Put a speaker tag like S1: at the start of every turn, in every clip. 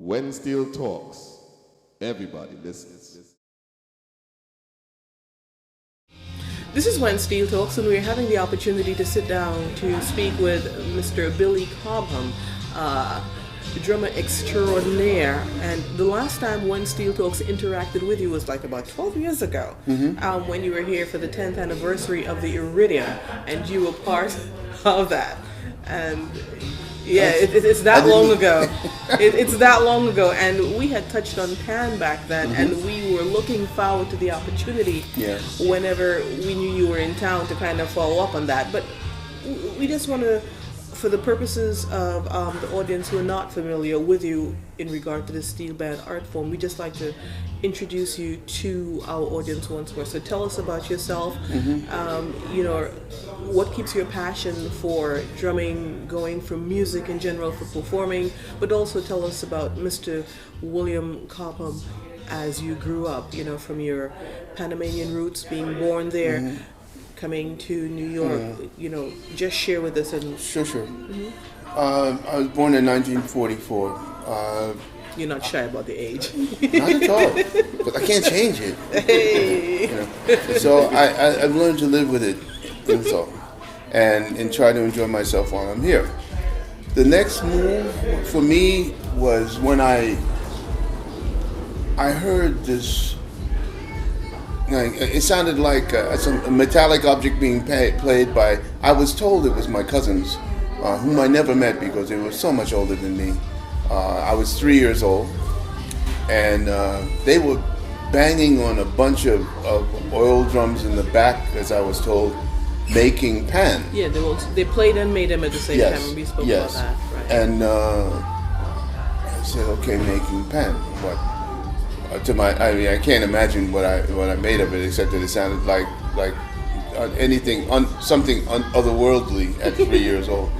S1: When Steel talks, everybody listens.
S2: This is When Steel Talks, and we're having the opportunity to sit down to speak with Mr. Billy Cobham, drummer extraordinaire. And the last time When Steel Talks interacted with you was like about 12 years ago, when you were here for the 10th anniversary of the Iridium, and you were part of that. And yeah, it's that long ago. It's that long ago, and we had touched on Pan back then, and we were looking forward to the opportunity whenever we knew you were in town to kind of follow up on that. But we just want to, for the purposes of the audience who are not familiar with you in regard to the steel band art form, we just like to introduce you to our audience once more. So tell us about yourself. What keeps your passion for drumming going, from music in general, for performing, but also tell us about Mr. William Cobham as you grew up, from your Panamanian roots, being born there, coming to New York, just share with us. And
S3: Sure. I was born in 1944.
S2: You're not shy about the age.
S3: Not at all, but I can't change it.
S2: Hey.
S3: So I've learned to live with it, and try to enjoy myself while I'm here. The next move for me was when I heard this. It sounded like a metallic object being played by. I was told it was my cousins, whom I never met because they were so much older than me. I was 3 years old, and they were banging on a bunch of oil drums in the back, as I was told, making pan.
S2: Yeah, they played and made them at the same time, and we spoke about that. Right.
S3: And I said, okay, making pan. What? I can't imagine what I made of it, except that it sounded like something otherworldly at 3 years old.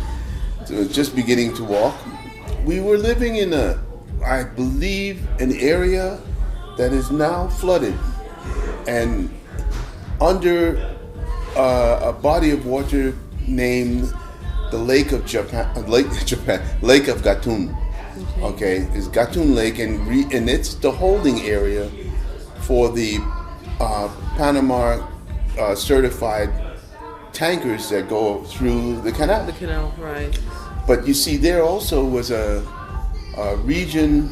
S3: So it was just beginning to walk. We were living in I believe, an area that is now flooded, and under a body of water named the Lake of Gatun. Okay, it's Gatun Lake, and it's the holding area for the Panama certified tankers that go through the canal.
S2: The canal, right.
S3: But you see, there also was a region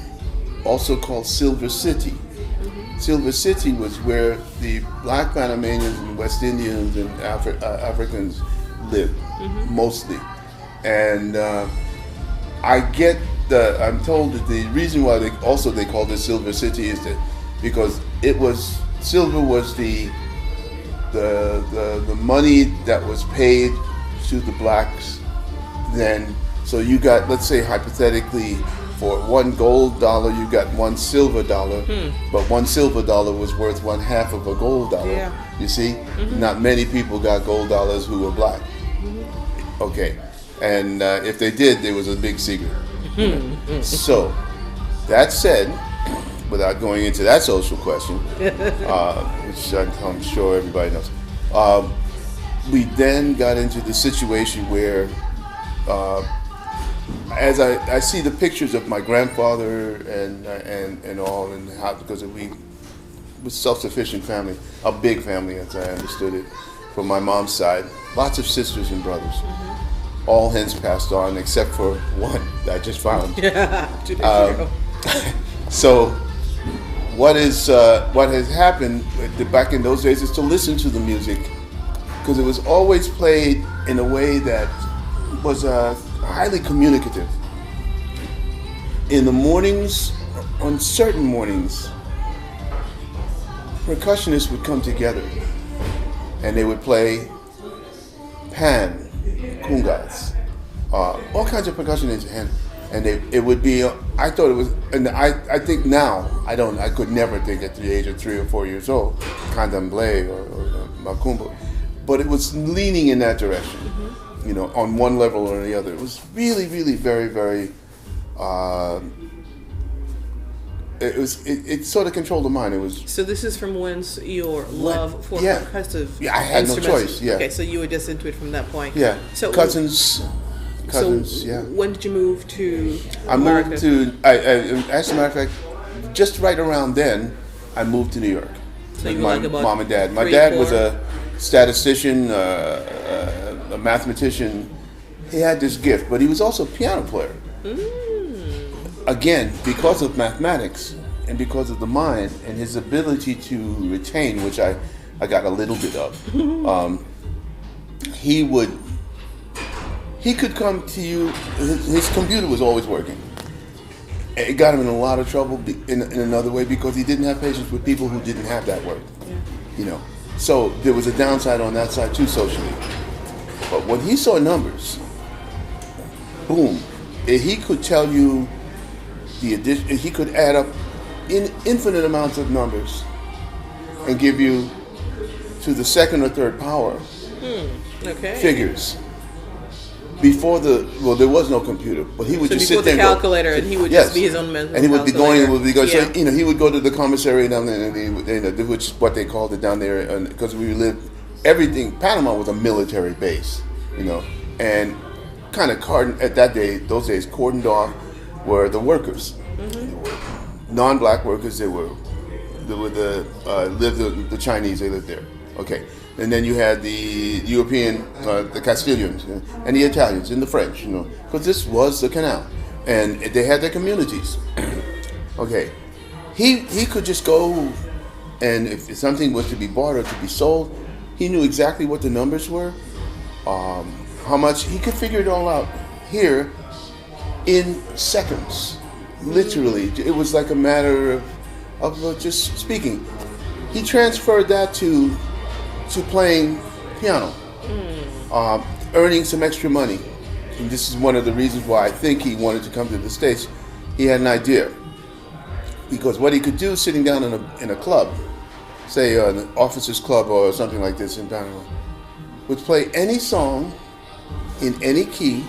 S3: also called Silver City. Silver City was where the black Panamanians and West Indians and Africans lived, mostly. And I'm told that the reason why they called it Silver City is that because silver was the money that was paid to the blacks then. So you got, let's say hypothetically, for $1 gold dollar, you got $1 silver dollar, but $1 silver dollar was worth $1/2 of a gold dollar.
S2: Yeah.
S3: You see? Not many people got gold dollars who were black. Okay. And if they did, there was a big secret. So, that said, without going into that social question, which I'm sure everybody knows, we then got into the situation where, as I see the pictures of my grandfather and all, and how, because we was self-sufficient family, a big family as I understood it, from my mom's side, lots of sisters and brothers. All hence passed on except for one that I just found. 2 days ago. So what has happened back in those days is to listen to the music, because it was always played in a way that was highly communicative. In the mornings, on certain mornings, percussionists would come together and they would play pan, kungas, all kinds of percussion instruments, and it would be. I thought it was, and I think now I could never think at the age of 3 or 4 years old, candomblé or macumba, but it was leaning in that direction, on one level or the other. It was really, really very, very. It sort of controlled the mind. It was.
S2: So this is from whence your love for percussive
S3: I had no
S2: instruments.
S3: choice. Yeah.
S2: Okay, so you were just into it from that point.
S3: Yeah.
S2: So
S3: cousins cousins.
S2: So
S3: Yeah.
S2: when did you move to
S3: I
S2: America?
S3: moved to. As a matter of fact, just right around then, I moved to New York
S2: So
S3: with
S2: you were
S3: my
S2: like about
S3: mom and dad. My
S2: 3,
S3: dad was
S2: 4?
S3: a statistician, a mathematician. He had this gift, but he was also a piano player. Again, because of mathematics and because of the mind and his ability to retain, which I got a little bit of. He could come to you. His computer was always working. It got him in a lot of trouble in another way because he didn't have patience with people who didn't have that work.
S2: Yeah.
S3: So there was a downside on that side too socially. But when he saw numbers, boom, he could tell you the addition. He could add up infinite amounts of numbers and give you to the second or third power
S2: Okay.
S3: figures. Before there was no computer, but he would
S2: So
S3: just
S2: before
S3: sit there
S2: the
S3: and
S2: calculator,
S3: go,
S2: and he would
S3: yes.
S2: just be his own mental
S3: and he would be
S2: calculator.
S3: going. So
S2: Yeah.
S3: he would go to the commissary down there, and which is what they called it down there, because we lived everything. Panama was a military base, and kind of those days cordoned off were the workers, non-black workers. They were the Chinese. They lived there. Okay. And then you had the European, the Castilians, and the Italians, and the French, because this was the canal, and they had their communities. Okay, he could just go, and if something was to be bought or to be sold, he knew exactly what the numbers were, how much. He could figure it all out here in seconds, literally. It was like a matter of just speaking. He transferred that to playing piano, earning some extra money. And this is one of the reasons why I think he wanted to come to the States. He had an idea. Because what he could do sitting down in a club, say an officers club or something like this in Panama, would play any song in any key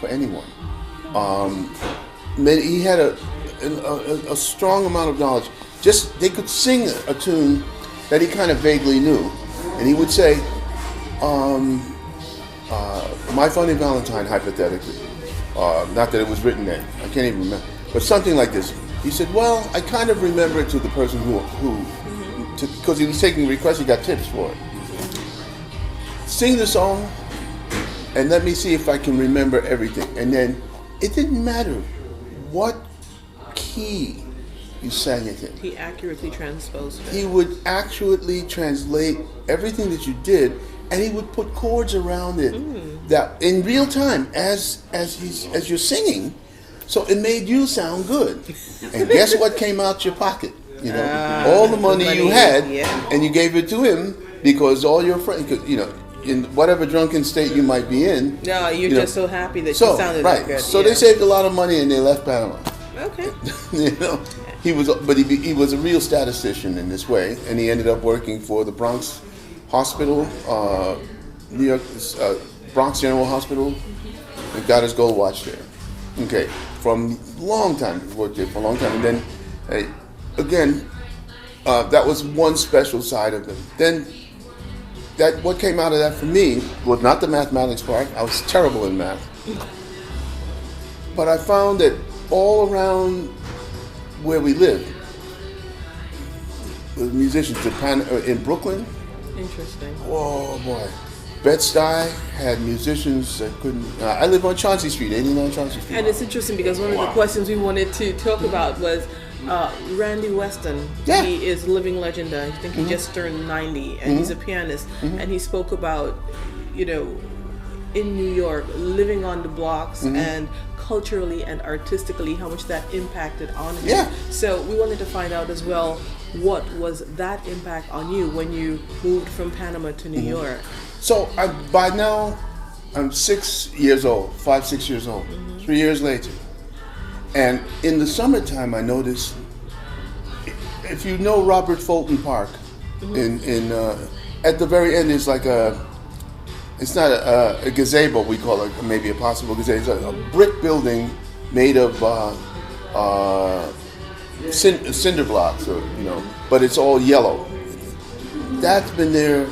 S3: for anyone. He had a strong amount of knowledge. Just they could sing a tune that he kind of vaguely knew. And he would say, My Funny Valentine, hypothetically. Not that it was written then. I can't even remember. But something like this. He said, well, I kind of remember it to the person because he was taking requests, he got tips for it. Sing the song, and let me see if I can remember everything. And then it didn't matter what key you sang it in.
S2: He accurately transposed it.
S3: He would accurately translate everything that you did, and he would put chords around it that in real time as you're singing, so it made you sound good. And guess what came out your pocket? All the money you had, and you gave it to him because all your friends, in whatever drunken state you might be in.
S2: No, you're just so happy that you sounded
S3: right.
S2: good.
S3: So they saved a lot of money and they left Panama.
S2: Okay.
S3: He was a real statistician in this way, and he ended up working for the Bronx Hospital, New York, Bronx General Hospital, and got his gold watch there. Okay, from a long time, he worked there for a long time, and then, again, that was one special side of him. Then, what came out of that for me was not the mathematics part. I was terrible in math, but I found that all around where we lived, the musicians in Brooklyn.
S2: Interesting.
S3: Oh boy, Bed-Stuy had musicians that couldn't. I live on Chauncey Street, 89 Chauncey Street.
S2: And it's interesting because one of the questions we wanted to talk about was Randy Weston.
S3: Yeah.
S2: He is a living legend. I think he just turned 90, and he's a pianist. And he spoke about, in New York, living on the blocks and culturally and artistically how much that impacted on him.
S3: Yeah.
S2: So we wanted to find out as well, what was that impact on you when you moved from Panama to New York?
S3: So by now, I'm 6 years old, 5, 6 years old, 3 years later. And in the summertime, I noticed, if you know Robert Fulton Park, at the very end is like it's not a gazebo, we call it, maybe a possible gazebo. It's a brick building made of cinder blocks, but it's all yellow. That's been there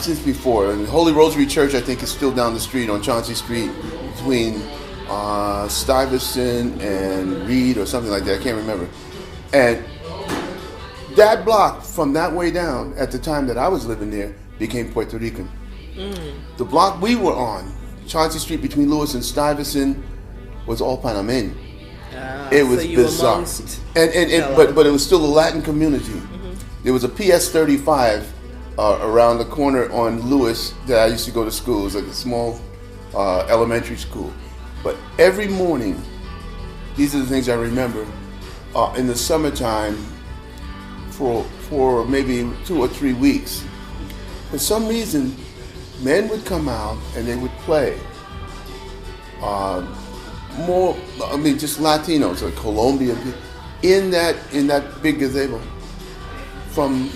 S3: since before. And Holy Rosary Church, I think, is still down the street on Chauncey Street between Stuyvesant and Reed or something like that. I can't remember. And that block from that way down, at the time that I was living there, became Puerto Rican. The block we were on, Chauncey Street between Lewis and Stuyvesant, was all Panameño. It was
S2: so you
S3: bizarre.
S2: amongst
S3: But it was still a Latin community. There was a PS 35 around the corner on Lewis that I used to go to school. It was like a small elementary school. But every morning, these are the things I remember, in the summertime, for maybe 2 or 3 weeks, for some reason, men would come out and they would play. Just Latinos or Colombian people in that big gazebo from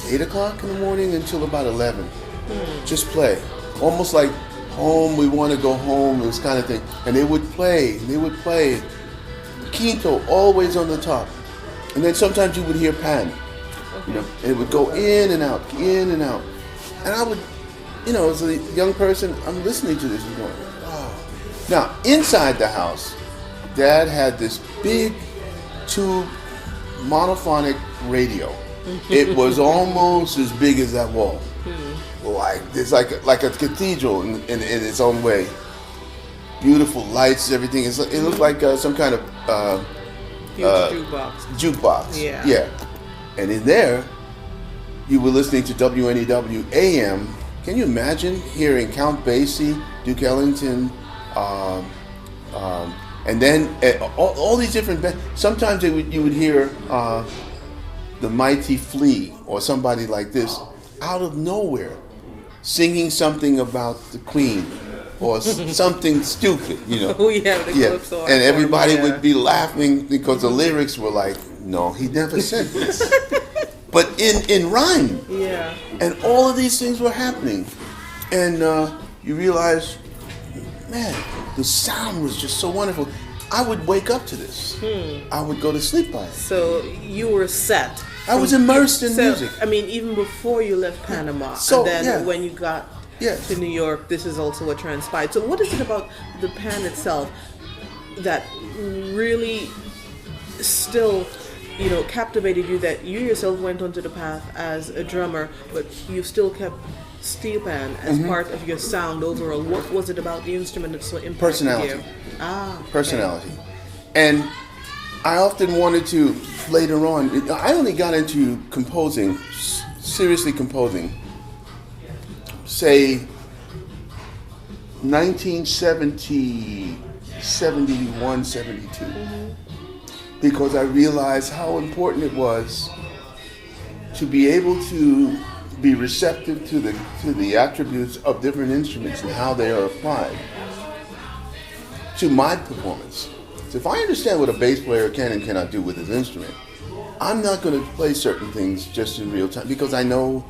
S3: 8 o'clock in the morning until about 11. Just play, almost like home. We want to go home. This kind of thing, and they would play. Quinto always on the top, and then sometimes you would hear pan. And it would go in and out, and I would, as a young person, I'm listening to this and going, wow. Now, inside the house, Dad had this big tube monophonic radio. It was almost as big as that wall. It's like a cathedral in its own way. Beautiful lights, everything. It looked like some kind of
S2: huge jukebox.
S3: Jukebox.
S2: Yeah.
S3: And in there, you were listening to WNEW AM. Can you imagine hearing Count Basie, Duke Ellington, and then all these different bands? Sometimes you would hear the Mighty Flea or somebody like this out of nowhere singing something about the Queen or something stupid,
S2: Oh yeah, the calypso.
S3: And everybody would be laughing because the lyrics were like, no, he never said this. But in rhyme.
S2: Yeah.
S3: And all of these things were happening. And you realize, man, the sound was just so wonderful. I would wake up to this. I would go to sleep by it.
S2: So you were set.
S3: I was immersed in music.
S2: I mean, even before you left Panama,
S3: So,
S2: and then when you got
S3: Yes.
S2: to New York, this is also what transpired. So what is it about the pan itself that really still, captivated you, that you yourself went onto the path as a drummer, but you still kept steelpan as part of your sound overall? What was it about the instrument that so impacted
S3: Personality.
S2: you? Okay.
S3: Personality. And I often wanted to, later on, I only got into composing, seriously composing, say 1970, 71, 72. Because I realized how important it was to be able to be receptive to the attributes of different instruments and how they are applied to my performance. So if I understand what a bass player can and cannot do with his instrument, I'm not going to play certain things just in real time because I know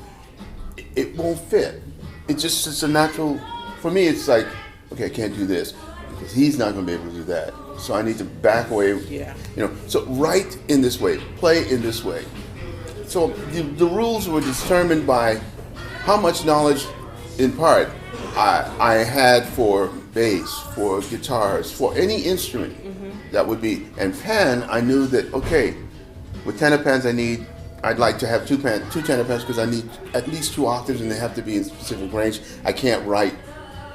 S3: it won't fit. It's a natural, for me it's like, okay, I can't do this because he's not going to be able to do that. So I need to back away.
S2: Yeah.
S3: So write in this way, play in this way. So the rules were determined by how much knowledge, in part, I had for bass, for guitars, for any instrument that would be. And pan, I knew that, okay, with tenor pans I'd like to have two tenor pans because I need at least 2 octaves and they have to be in specific range. I can't write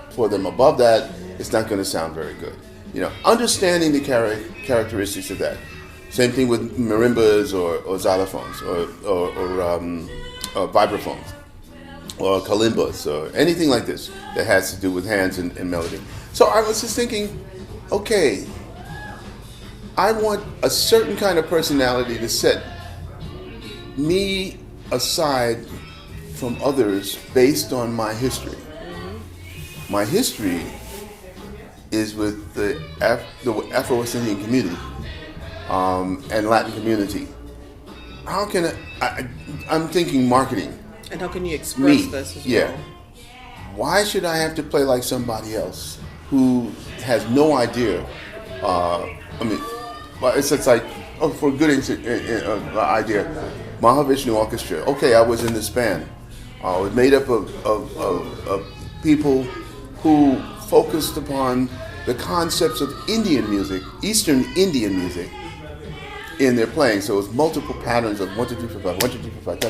S3: for them above that. It's not going to sound very good. Understanding the characteristics of that. Same thing with marimbas or xylophones or vibraphones or kalimbas or anything like this that has to do with hands and melody. So I was just thinking, okay, I want a certain kind of personality to set me aside from others based on my history. My history is with the Afro-West Indian community and Latin community. How can I'm thinking marketing.
S2: And how can you express this as well?
S3: Why should I have to play like somebody else who has no idea? It's like, for a good idea, Mahavishnu Orchestra. Okay, I was in this band, It was made up of people who focused upon the concepts of Indian music, Eastern Indian music, in their playing. So it was multiple patterns of 1, 2, 3, 4, 5, 1, 2, 3, 4, 5,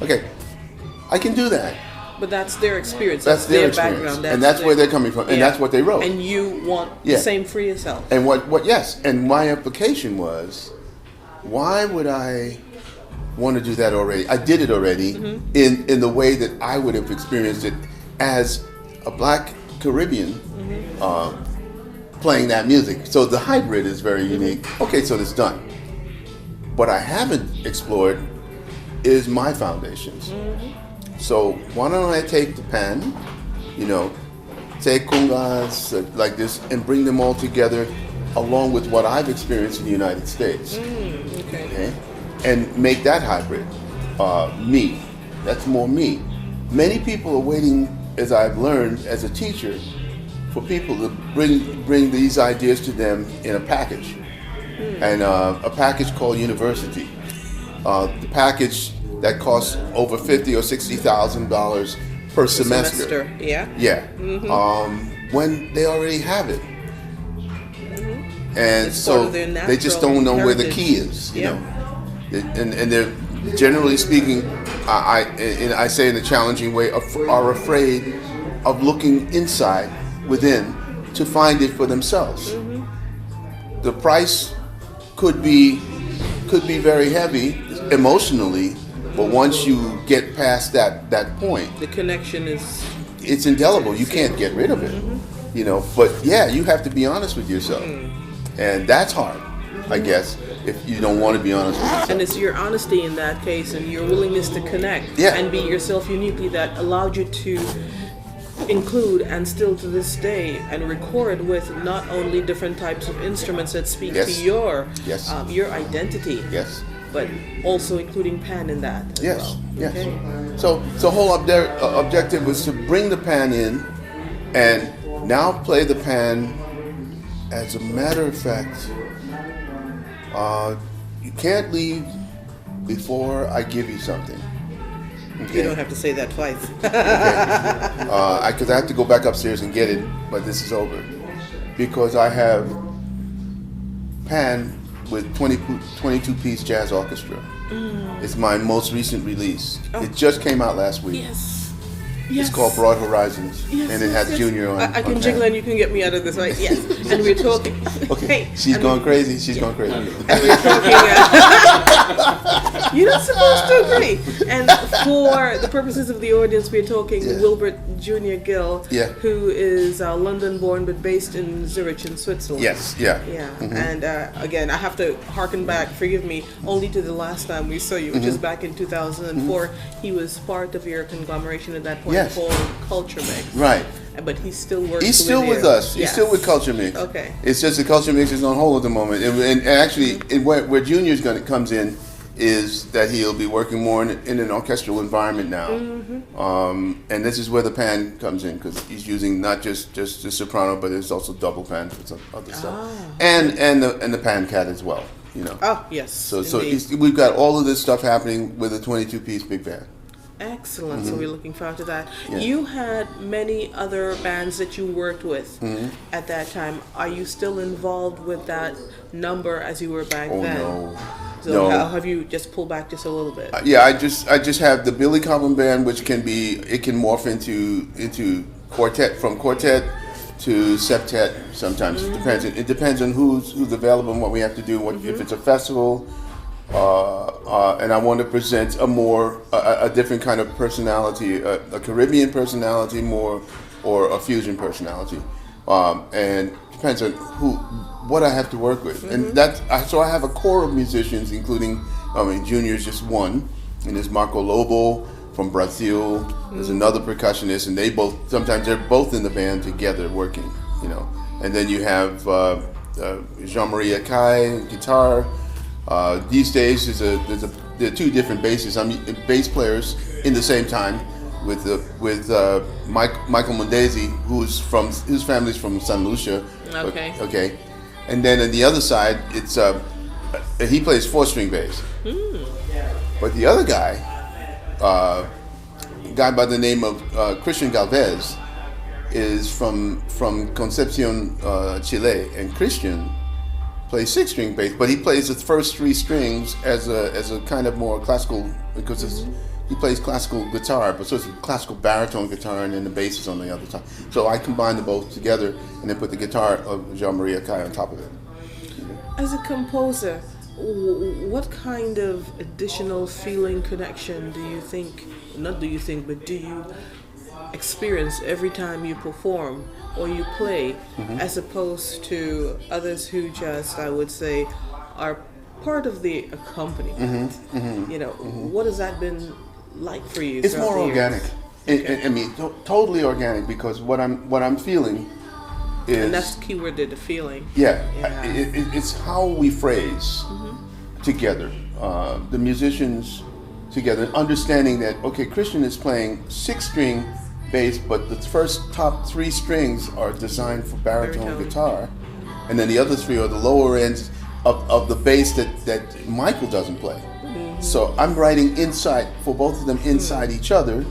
S3: okay, I can do that.
S2: But that's their experience.
S3: That's their experience.
S2: Background.
S3: And that's where they're coming from. And that's what they wrote.
S2: And you want the same for yourself.
S3: And yes. And my application was, why would I want to do that already? I did it already in the way that I would have experienced it as a Black Caribbean playing that music. So the hybrid is very unique. Okay, so it's done. What I haven't explored is my foundations. So why don't I take the pan, take congas like this, and bring them all together along with what I've experienced in the United States. Okay? And make that hybrid. Me. That's more me. Many people are waiting, as I've learned as a teacher, for people to bring these ideas to them in a package. And a package called university. The package that costs over $50,000 or $60,000 per semester.
S2: Yeah.
S3: When they already have it. And
S2: it's
S3: so they just don't know where the key is, you know. And they're generally speaking, I say in a challenging way, are afraid of looking inside, within, to find it for themselves. The price could be very heavy emotionally, but once you get past that point,
S2: the connection
S3: it's indelible. You can't get rid of it, But you have to be honest with yourself, and that's hard, I guess, if you don't want to be honest with yourself.
S2: And it's your honesty in that case, and your willingness to connect and be yourself uniquely that allowed you to include, and still to this day, and record with not only different types of instruments that speak to your identity, but also including pan in that as well. Okay.
S3: So the whole objective was to bring the pan in, and now play the pan. As a matter of fact, you can't leave before I give you something. Okay.
S2: You don't have to say that twice.
S3: Because I have to go back upstairs and get it, but this is over. Because I have pan with 22-piece jazz orchestra. It's my most recent release. It just came out last week. It's called Broad Horizons, and it has Junior on.
S2: I can jiggle and you can get me out of this, right? Yes. And we're talking.
S3: Okay. She's going crazy. She's going crazy.
S2: And we're talking. You're not supposed to agree. And for the purposes of the audience, we're talking Wilbert Junior Gill, who is London-born but based in Zurich in Switzerland. And again, I have to harken back. Forgive me, only to the last time we saw you, which is back in 2004. He was part of your conglomeration at that point. Called Culture Mix.
S3: Right.
S2: But he still works.
S3: He's still with us. He's still with Culture Mix.
S2: Okay.
S3: It's just the Culture Mix is on hold at the moment. And actually, where Junior's comes in is that he'll be working more in an orchestral environment now. And this is where the pan comes in, because he's using not just the soprano, but there's also double pan for some other stuff. And the pan cat as well.
S2: Oh yes.
S3: So we've got all of this stuff happening with a 22-piece big band.
S2: Excellent. So we're looking forward to that. You had many other bands that you worked with at that time. Are you still involved with that number as you were back then?
S3: No.
S2: So how have you just pulled back just a little bit?
S3: I just have the Billy Cobham band, which can morph into quartet, from quartet to septet sometimes. It depends on who's available and what we have to do. If it's a festival. And I want to present a different kind of personality, a Caribbean personality more, or a fusion personality, and depends on what I have to work with. And so I have a core of musicians, including, Junior is just one, and there's Marco Lobo from Brazil. There's another percussionist, and sometimes they're both in the band together working, And then you have Jean-Marie Akai, guitar. These days, there are two different basses. Bass players in the same time with Michael Mondesi, whose family's from San Lucia. Okay. And then on the other side, he plays 4-string bass. But the other guy a guy by the name of Christian Galvez is from Concepcion, Chile, and Christian plays 6-string bass, but he plays the first 3 strings as a kind of more classical, because he plays classical guitar, but so it's a classical baritone guitar, and then the bass is on the other side. So I combine them both together, and then put the guitar of Jean Maria Kai on top of it.
S2: As a composer, what kind of additional feeling connection do you think, not do you think, but do you experience every time you perform or you play, as opposed to others who just, I would say, are part of the accompaniment? What has that been like for you?
S3: It's more
S2: throughout the
S3: organic.
S2: years?
S3: I mean, totally organic, because what I'm feeling is,
S2: And that's the key word there, the feeling.
S3: Yeah. It's how we phrase together, the musicians together, understanding that, okay, Christian is playing 6-string bass, but the first top 3 strings are designed for baritone guitar, and then the other 3 are the lower ends of the bass that Michael doesn't play. So I'm writing inside for both of them, inside each other,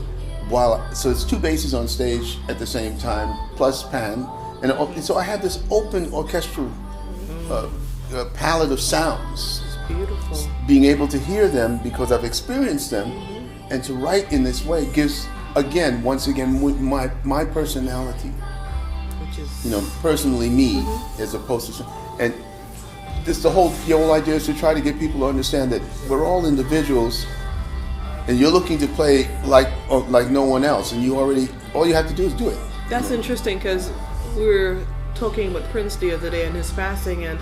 S3: so it's 2 basses on stage at the same time, plus pan, and so I have this open orchestral palette of sounds.
S2: It's beautiful.
S3: Being able to hear them because I've experienced them, and to write in this way gives, once again, my personality,
S2: Which is
S3: personally me, as opposed to, and this the whole idea is to try to get people to understand that we're all individuals, and you're looking to play like no one else, and all you have to do is do it.
S2: That's interesting, because we were talking about Prince the other day and his passing, and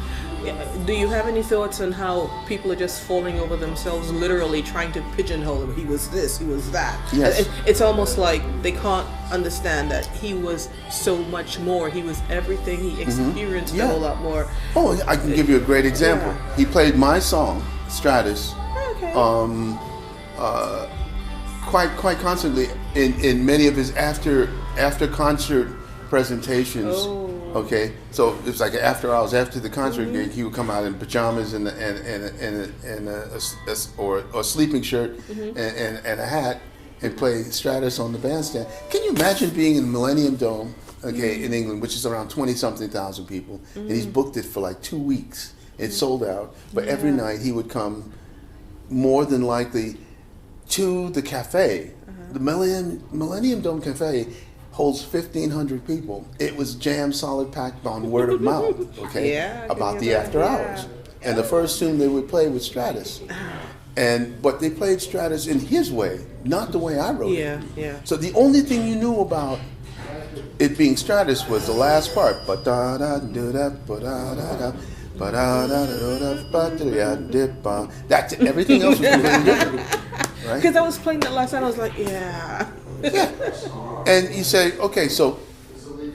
S2: do you have any thoughts on how people are just falling over themselves, literally trying to pigeonhole him? He was this, he was that.
S3: Yes.
S2: It's almost like they can't understand that he was so much more. He was everything. He experienced a whole lot more.
S3: Oh, I can give you a great example.
S2: Yeah.
S3: He played my song, Stratus,
S2: Okay.
S3: quite constantly in many of his after concert presentations.
S2: Oh.
S3: Okay, so it's like after hours, after the concert gig, he would come out in pajamas and a sleeping shirt and a hat, and play Stratus on the bandstand. Can you imagine being in the Millennium Dome, in England, which is around 20-something thousand people, and he's booked it for like 2 weeks. It's sold out, but every night he would come, more than likely, to the cafe. The Millennium Dome Cafe holds 1,500 people. It was jam solid packed on word of mouth, about the after hours. And the first tune they would play was Stratus. But they played Stratus in his way, not the way I wrote it.
S2: Yeah.
S3: So the only thing you knew about it being Stratus was the last part. That's it. Everything else was completely different. Right?
S2: Because I was playing that last night, I was like, yeah.
S3: And you say, okay, so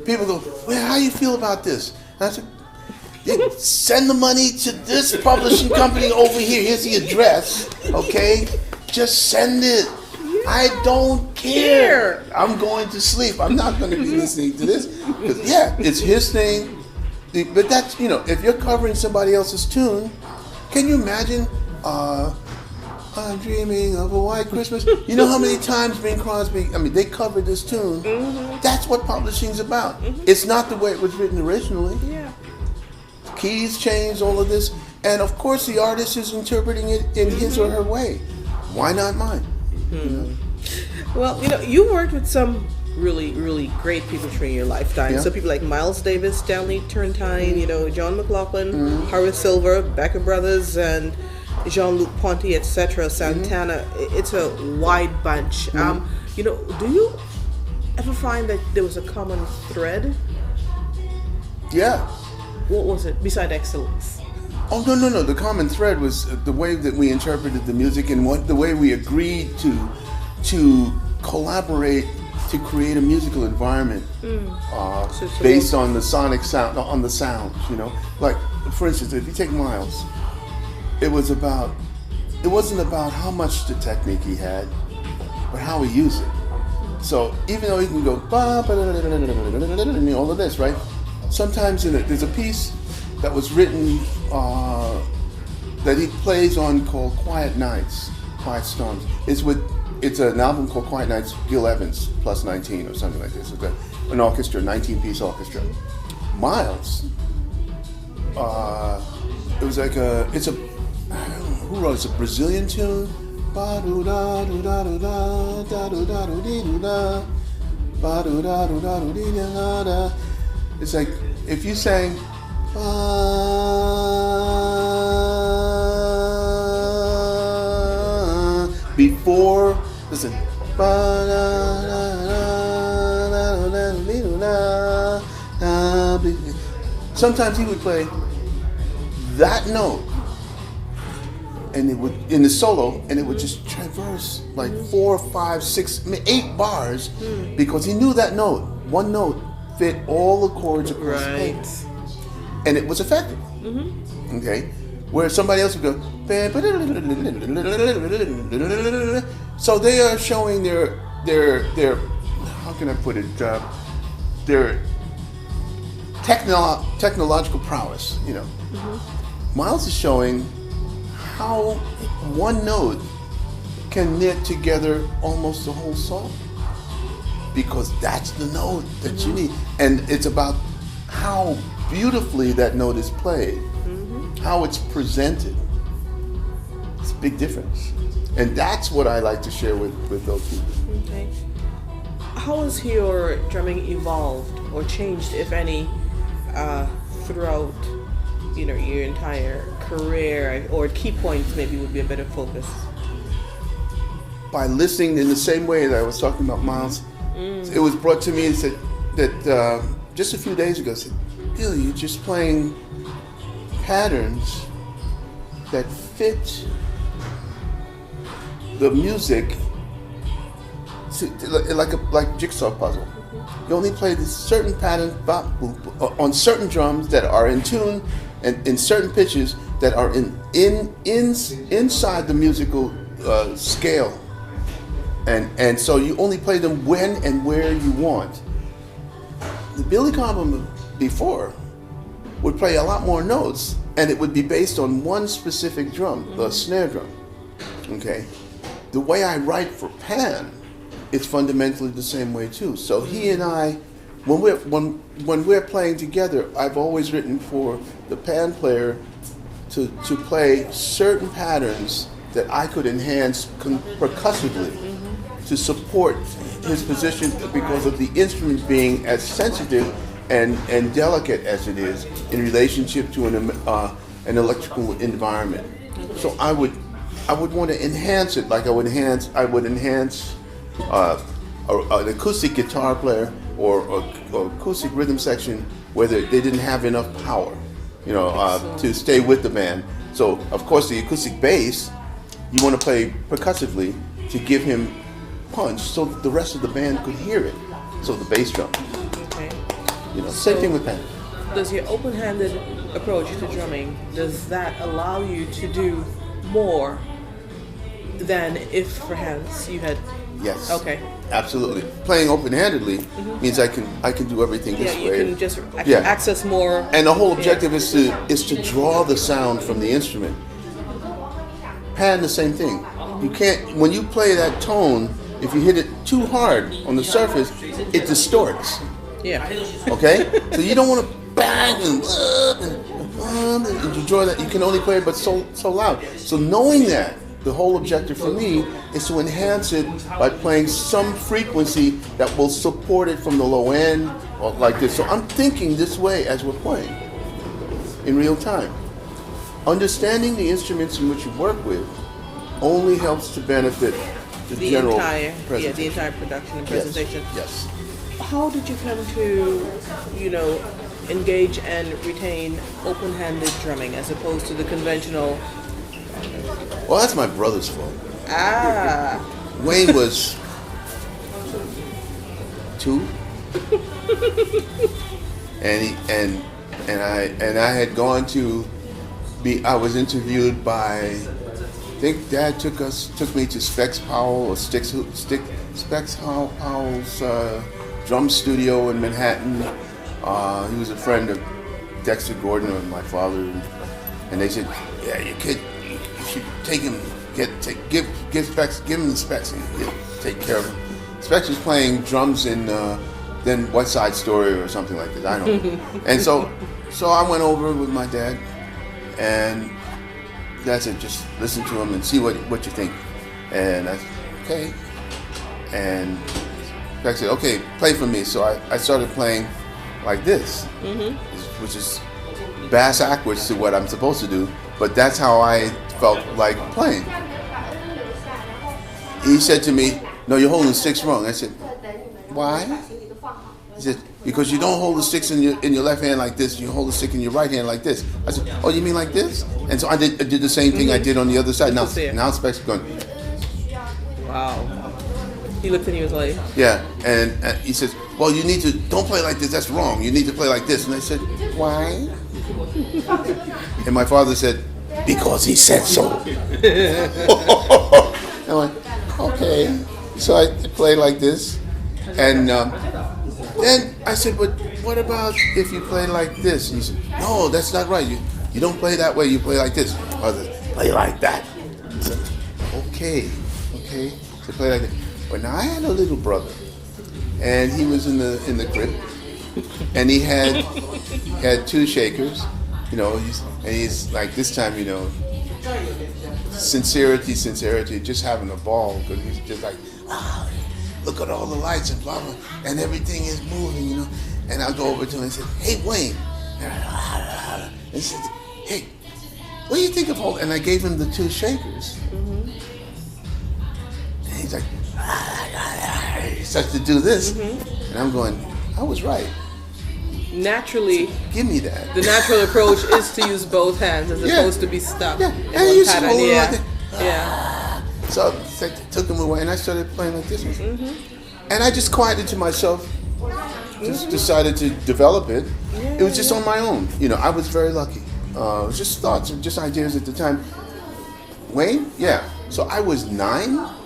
S3: people go, well, how you feel about this? And I said, send the money to this publishing company over here. Here's the address, okay? Just send it. I don't care. I'm going to sleep. I'm not going to be listening to this. Because, it's his thing. But that's, if you're covering somebody else's tune, can you imagine, I'm dreaming of a white Christmas. You know how many times Bing Crosby, they covered this tune. That's what publishing's about. It's not the way it was written originally.
S2: Yeah.
S3: Keys changed, all of this. And of course the artist is interpreting it in his or her way. Why not mine?
S2: Well, you worked with some really, really great people during your lifetime.
S3: Yeah.
S2: So people like Miles Davis, Stanley Turrentine, John McLaughlin, Horace Silver, Becker Brothers, and Jean-Luc Ponty, etc., Santana. It's a wide bunch. Do you ever find that there was a common thread?
S3: Yeah.
S2: What was it, beside excellence?
S3: Oh, no. The common thread was the way that we interpreted the music, and the way we agreed to collaborate to create a musical environment based on the sonic sound, on the sounds, Like, for instance, if you take Miles, it wasn't about how much the technique he had, but how he used it. So even though he can go all of this, right? Sometimes there's a piece that was written that he plays on called Quiet Nights, Quiet Storms. It's with it's an album called Quiet Nights, Gil Evans plus 19 or something like this. It's an orchestra, 19-piece orchestra. Miles, it was like who wrote it? It's a Brazilian tune. It's like if you sang before, listen. Sometimes he would play that note, and it would in the solo, and it would just traverse like 4, 5, 6, 8 bars, because he knew that note. One note fit all the chords across the page, and it was effective. Okay, where somebody else would go. So they are showing their how can I put it? Their technological prowess. You know, Miles is showing how one note can knit together almost the whole song, because that's the note that you need, and it's about how beautifully that note is played, how it's presented. It's a big difference, and that's what I like to share with those people.
S2: Okay. How has your drumming evolved or changed, if any, throughout your entire career, or key points maybe would be a better focus?
S3: By listening in the same way that I was talking about Miles, it was brought to me and said that just a few days ago, I said, Billy, you're just playing patterns that fit the music like jigsaw puzzle. You only play this certain pattern on certain drums that are in tune and in certain pitches that are inside the musical scale, and so you only play them when and where you want. The Billy Cobham before would play a lot more notes, and it would be based on one specific drum, the snare drum. Okay, the way I write for Pan, it's fundamentally the same way too. So he and I, when we're playing together, I've always written for the Pan player to play certain patterns that I could enhance percussively to support his position, because of the instrument being as sensitive and delicate as it is in relationship to an electrical environment. So I would want to enhance it like I would enhance an acoustic guitar player or acoustic rhythm section where they didn't have enough power, to stay with the band. So of course the acoustic bass, you want to play percussively to give him punch, so the rest of the band could hear it. So the bass drum.
S2: Okay.
S3: Same thing with Pan.
S2: Does your open-handed approach to drumming, does that allow you to do more than if perhaps you had?
S3: Yes.
S2: Okay.
S3: Absolutely. Playing open-handedly means I can do everything this way.
S2: Yeah, you can just access more.
S3: And the whole objective is to draw the sound from the instrument. Pan, the same thing. You can't, when you play that tone, if you hit it too hard on the surface, it distorts.
S2: Yeah.
S3: Okay? So you don't want to bang and you draw that. You can only play it but so loud. So knowing that, the whole objective for me is to enhance it by playing some frequency that will support it from the low end, or like this. So I'm thinking this way as we're playing in real time. Understanding the instruments in which you work with only helps to benefit the general presentation.
S2: The entire production and presentation.
S3: Yes.
S2: How did you come to, engage and retain open-handed drumming as opposed to the conventional?
S3: Well, that's my brother's fault. Wayne was 2, and I had gone to be. I was interviewed by. I think Dad took me to Specs Powell's drum studio in Manhattan. He was a friend of Dexter Gordon and my father, and they said, "Yeah, your kid, you should take him give Specs, give him the Specs, and take care of him. Specs was playing drums in then West Side Story or something like that. I don't know. And so I went over with my dad, and Dad said, just listen to him and see what you think. And I said, okay. And Specs said, okay, play for me. So I started playing like this, which is bass backwards to what I'm supposed to do, but that's how I felt like playing. He said to me, no, you're holding the sticks wrong. I said, why? He said, because you don't hold the sticks in your left hand like this, you hold the stick in your right hand like this. I said, oh, you mean like this? And so I did the same thing I did on the other side. Now Specs is going,
S2: wow. He looked and he was like,
S3: yeah, and he says, well, you need to, don't play like this, that's wrong. You need to play like this. And I said, why? And my father said, because he said so. I went, okay. So I played like this. And then I said, but what about if you play like this? And he said, no, that's not right. You don't play that way, you play like this. Father, play like that. I said, okay. So play like that. But now I had a little brother, and he was in the crib, and he had two shakers, he's like this time, sincerity, just having a ball, because he's just like, wow, look at all the lights and blah blah, and everything is moving, And I go over to him and say, hey Wayne, and he said, hey, what do you think of all? And I gave him the two shakers, and he's like. He starts to do this, and I'm going, I was right.
S2: Naturally,
S3: give me that.
S2: The natural approach is to use both hands as opposed to be stuck in one pattern.
S3: So I took him away, and I started playing like this. And I just quieted to myself, just decided to develop it. It was just on my own. I was very lucky. It was just thoughts, just ideas at the time. Wayne, yeah. So I was 9.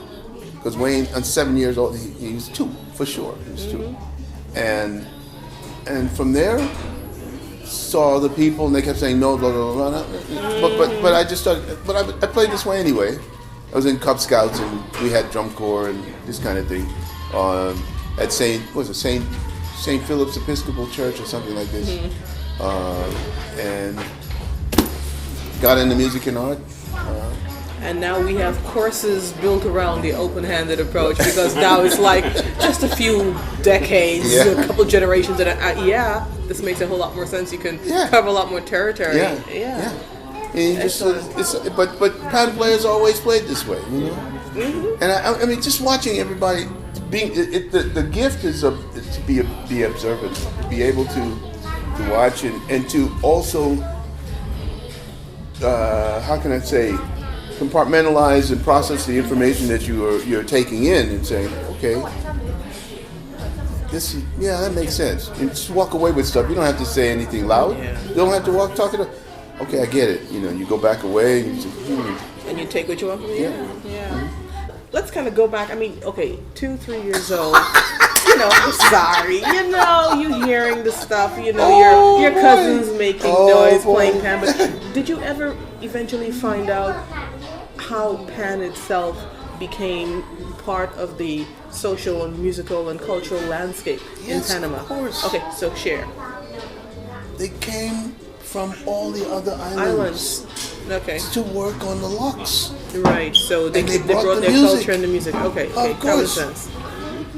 S3: Because Wayne, at 7 years old, he was 2 for sure. He was 2, and from there, saw the people, and they kept saying no, blah blah blah. But I just started. But I played this way anyway. I was in Cub Scouts, and we had drum corps and this kind of thing. At Saint Philip's Episcopal Church or something like this, and got into music and art.
S2: And now we have courses built around the open-handed approach, because now it's like just a few decades, a couple generations, and this makes a whole lot more sense. You can cover a lot more territory.
S3: And but pattern players always played this way, And I mean, just watching everybody being the gift is to be observant, to be able to watch and to also how can I say, compartmentalize and process the information that you're taking in and saying, okay, that makes sense. And just walk away with stuff. You don't have to say anything loud. You don't have to talk it up. Okay, I get it. You go back away and you say,
S2: and you take what you want from it. Let's kind of go back. I mean, okay, 2-3 years old. I'm sorry. You hearing the stuff. Your cousins making noise, playing pan. But did you ever eventually find out how pan itself became part of the social and musical and cultural landscape in Panama?
S3: Of course.
S2: Okay, so share.
S3: They came from all the other islands.
S2: Okay.
S3: To work on the locks.
S2: Right. So they brought their culture and the music. Okay.
S3: Of course.
S2: Common sense.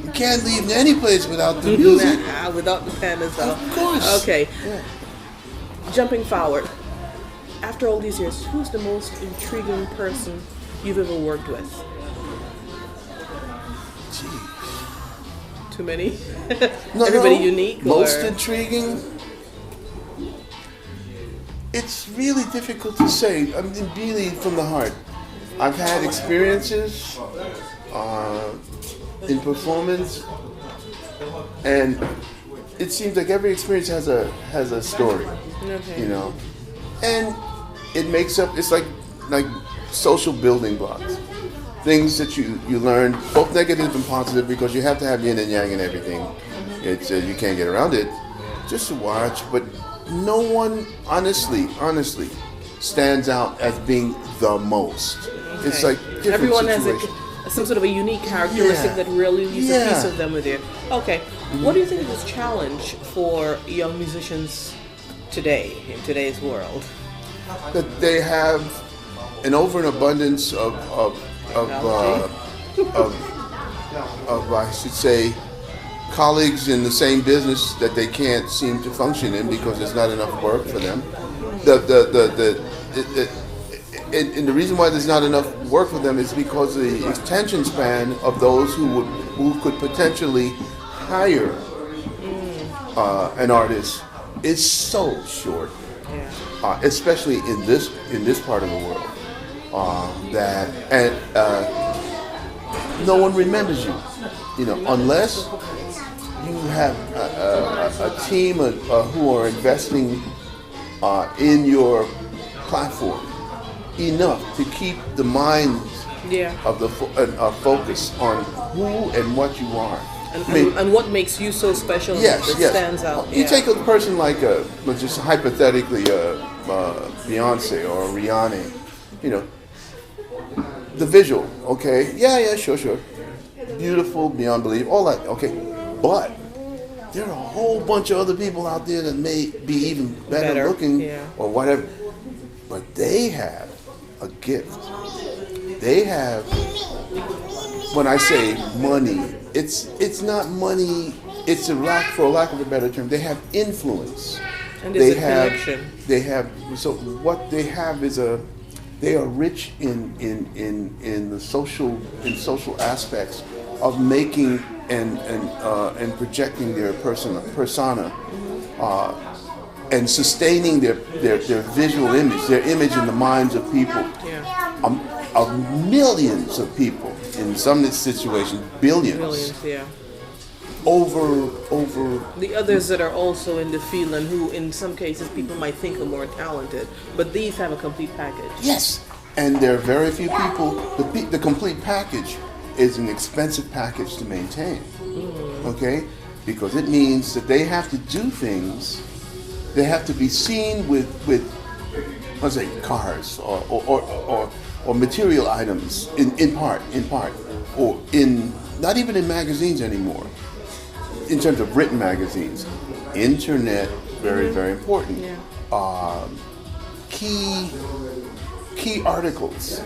S3: You can't leave any place without the music.
S2: Without the pan as well.
S3: Of course.
S2: Okay. Yeah. Jumping forward. After all these years, who's the most intriguing person you've ever worked with?
S3: Gee.
S2: Too many? Everybody unique?
S3: Most intriguing? It's really difficult to say. I mean, really from the heart. I've had experiences in performance, and it seems like every experience has a story.
S2: Okay.
S3: And it makes up. It's like social building blocks, things that you learn, both negative and positive, because you have to have yin and yang and everything. It's you can't get around it. Just to watch, but no one honestly stands out as being the most.
S2: Okay.
S3: It's like different
S2: Everyone
S3: situation.
S2: has some sort of a unique characteristic
S3: Yeah.
S2: that really leaves a
S3: Yeah.
S2: piece of them with you. Okay. What do you think is a challenge for young musicians today, in today's world?
S3: That they have an over and abundance of I should say, colleagues in the same business that they can't seem to function in because there's not enough work for them. And the reason why there's not enough work for them is because the attention span of those who could potentially hire an artist is so short, especially in this part of the world. No one remembers you, unless you have a team who are investing in your platform enough to keep the minds of the focus on who and what you are.
S2: And what makes you so special that stands out.
S3: You take a person like, just hypothetically, Beyonce or Rihanna, the visual, okay? Yeah, sure. Beautiful, beyond belief, all that, okay. But there are a whole bunch of other people out there that may be even better looking or whatever. But they have a gift. They have, when I say money, it's not money, it's for a lack of a better term, they have influence.
S2: And there's a connection.
S3: So what they have is they are rich in the social aspects of making and projecting their persona and sustaining their visual image, their image in the minds of people, of millions of people in some situations, billions. Over
S2: the others that are also in the field and who in some cases people might think are more talented, but these have a complete package.
S3: Yes, and there are very few people. The complete package is an expensive package to maintain. Okay, because it means that they have to do things. They have to be seen with let's say cars or material items in part, or in not even in magazines anymore. In terms of written magazines, internet, very, very important. Key articles,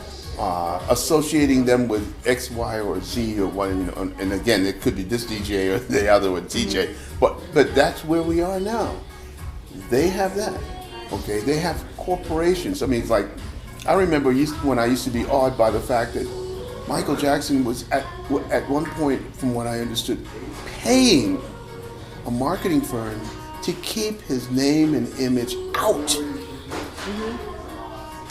S3: associating them with X, Y, or Z, or what, and again, it could be this DJ or the other one DJ, but that's where we are now. They have that, okay? They have corporations. I mean, it's like, I remember when I used to be awed by the fact that Michael Jackson was at one point, from what I understood, paying a marketing firm to keep his name and image out.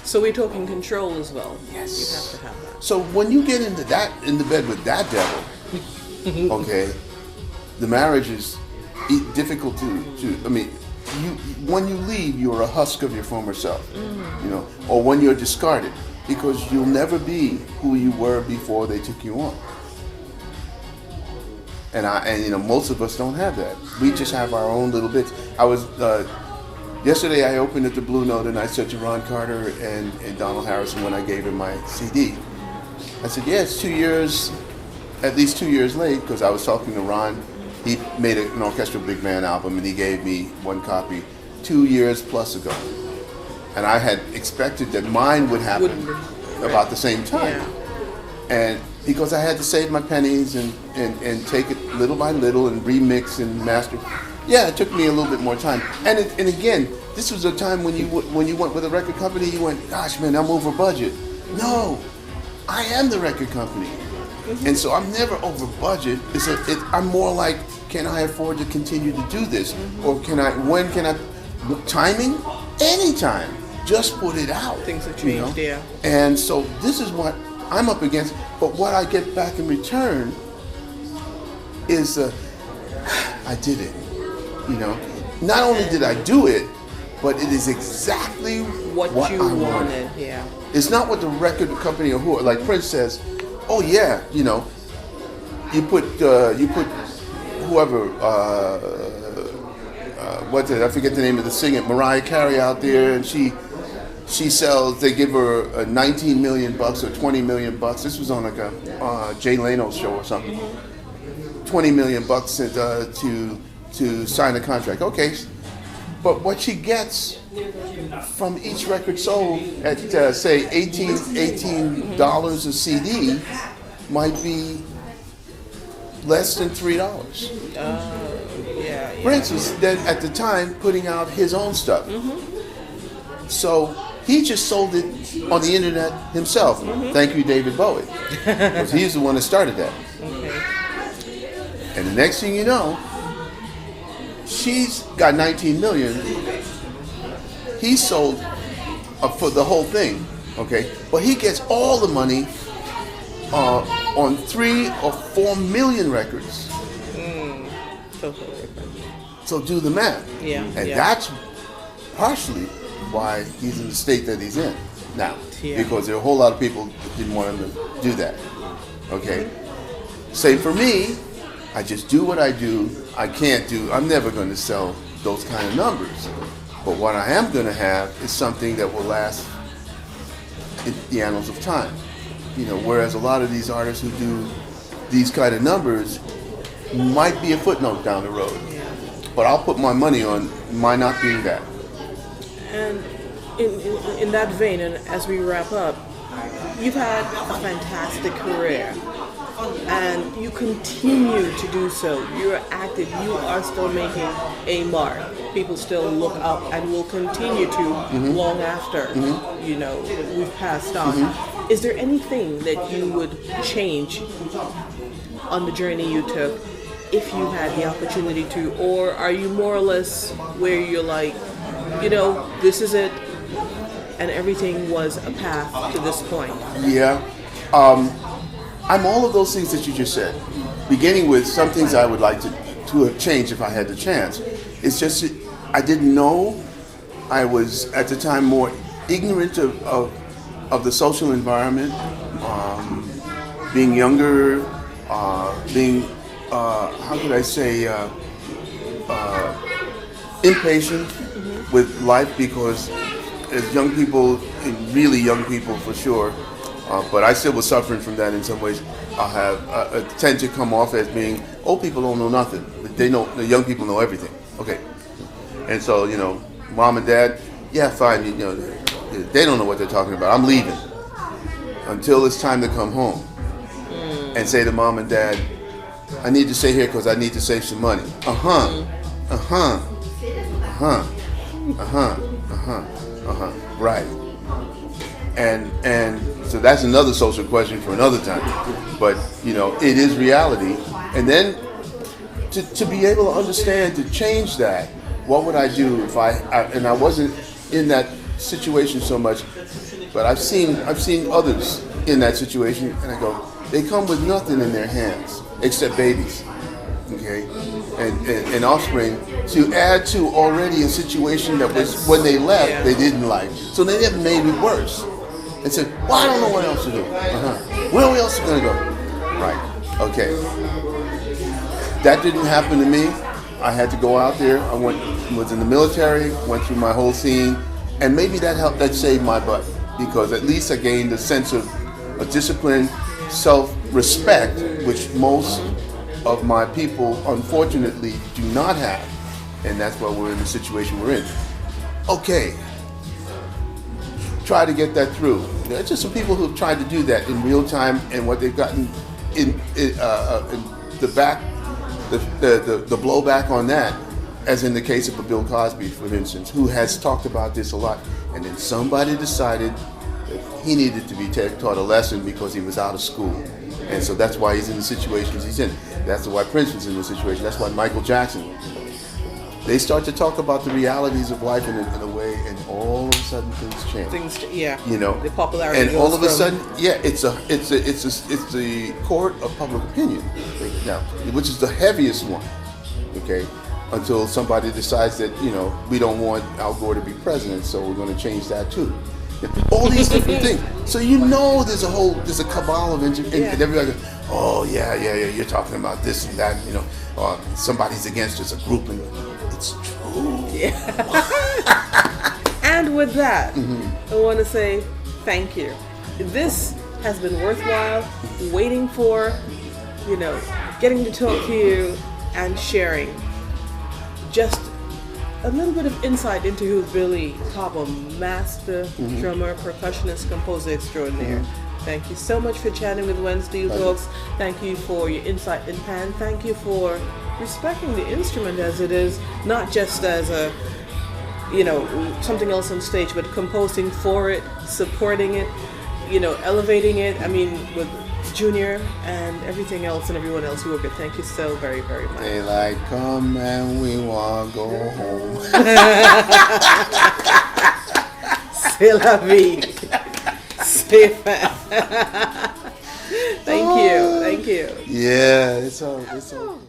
S2: So we're talking control as well.
S3: Yes.
S2: You have to have that.
S3: So when you get into bed with that devil, okay, the marriage is difficult to I mean, when you leave, you're a husk of your former self, or when you're discarded, because you'll never be who you were before they took you on. And most of us don't have that. We just have our own little bits. Yesterday I opened at the Blue Note and I said to Ron Carter and Donald Harrison when I gave him my CD, I said, it's 2 years, at least 2 years late, because I was talking to Ron. He made an orchestral big band album and he gave me one copy 2 years plus ago. And I had expected that mine would happen about the same time. And because I had to save my pennies and take it little by little and remix and master. Yeah, it took me a little bit more time. And again, this was a time when you went with a record company, you went, gosh man, I'm over budget. No, I am the record company. And so I'm never over budget. I'm more like, can I afford to continue to do this? Or when can I, timing? Anytime. Just put it out.
S2: Things have changed,
S3: And so this is what I'm up against. But what I get back in return is, I did it. Not only did I do it, but it is exactly what you I wanted.
S2: Yeah.
S3: It's not what the record company or who, like Prince says, oh yeah, you put whoever, what's it? I forget the name of the singer, Mariah Carey out there, and she she sells. They give her 19 million bucks or 20 million bucks. This was on like a Jay Leno show or something. 20 million bucks to sign a contract. Okay, but what she gets from each record sold at say $18 a CD might be less than $3.
S2: Yeah.
S3: For instance, then at the time putting out his own stuff. So he just sold it on the internet himself. Thank you, David Bowie, because he's the one that started that. And the next thing you know, she's got 19 million. He sold for the whole thing, okay? But he gets all the money on 3 or 4 million records.
S2: Totally different.
S3: So do the math.
S2: Yeah.
S3: And that's partially why he's in the state that he's in now.
S2: Yeah.
S3: Because there are a whole lot of people that didn't want him to do that. Okay? Same for me. I just do what I do. I'm never going to sell those kind of numbers. But what I am going to have is something that will last in the annals of time. You know, whereas a lot of these artists who do these kind of numbers might be a footnote down the road.
S2: Yeah.
S3: But I'll put my money on my not being that.
S2: And in that vein, and as we wrap up, you've had a fantastic career. And you continue to do so. You're active. You are still making a mark. People still look up and will continue to long after you know we've passed on. Is there anything that you would change on the journey you took if you had the opportunity to, or are you more or less where you're like, you know, this is it, and everything was a path to this point?
S3: Yeah. I'm all of those things that you just said, beginning with some things I would like to have changed if I had the chance. It's just I didn't know. I was at the time more ignorant of the social environment, being younger, being how could I say impatient with life, because as young people, and really young people for sure. But I still was suffering from that in some ways. I tend to come off as being, old people don't know nothing. They know, the young people know everything. Okay. And so, you know, mom and dad, yeah, fine, you know, they don't know what they're talking about. I'm leaving until it's time to come home and say to mom and dad, I need to stay here because I need to save some money. Right. And so that's another social question for another time. But, you know, it is reality. And then to be able to understand, to change that, what would I do if and I wasn't in that situation so much, but I've seen others in that situation, and I go, they come with nothing in their hands except babies, okay, and offspring, to add to already a situation that was, when they left, they didn't like. So they never made it worse. And said, well, I don't know what else to do. Where are we else going to go? Right. Okay. That didn't happen to me. I had to go out there. I was in the military, went through my whole scene, and maybe that helped. That saved my butt, because at least I gained a sense of a discipline, self-respect, which most of my people, unfortunately, do not have, and that's why we're in the situation we're in. Okay. Try to get that through. There's just some people who have tried to do that in real time, and what they've gotten in the back, the blowback on that, as in the case of a Bill Cosby, for instance, who has talked about this a lot, and then somebody decided that he needed to be taught a lesson because he was out of school, and so that's why he's in the situations he's in. That's why Prince was in the situation. That's why Michael Jackson. They start to talk about the realities of life in a way, and all of a sudden things change. You know,
S2: the popularity,
S3: and all of a sudden, it's the court of public opinion now, which is the heaviest one. Okay, until somebody decides that, you know, we don't want Al Gore to be president, so we're going to change that too. All these different things. So you know, there's a cabal of and everybody goes, oh yeah, you're talking about this and that, you know, somebody's against us, a group, and it's true.
S2: Yeah. And with that, I want to say thank you. This has been worthwhile waiting for, getting to talk to you and sharing just a little bit of insight into who Billy Cobham, master drummer, percussionist, composer extraordinaire. Thank you so much for chatting with When Steel Talks. Thank you for your insight in pan. Thank you for respecting the instrument as it is, not just as a, something else on stage, but composing for it, supporting it, elevating it. I mean, with Junior and everything else and everyone else who work it. Thank you so very, very much.
S3: Daylight come and we want to go home.
S2: C'est la vie. Steelpan. Thank you.
S3: Yeah, it's all.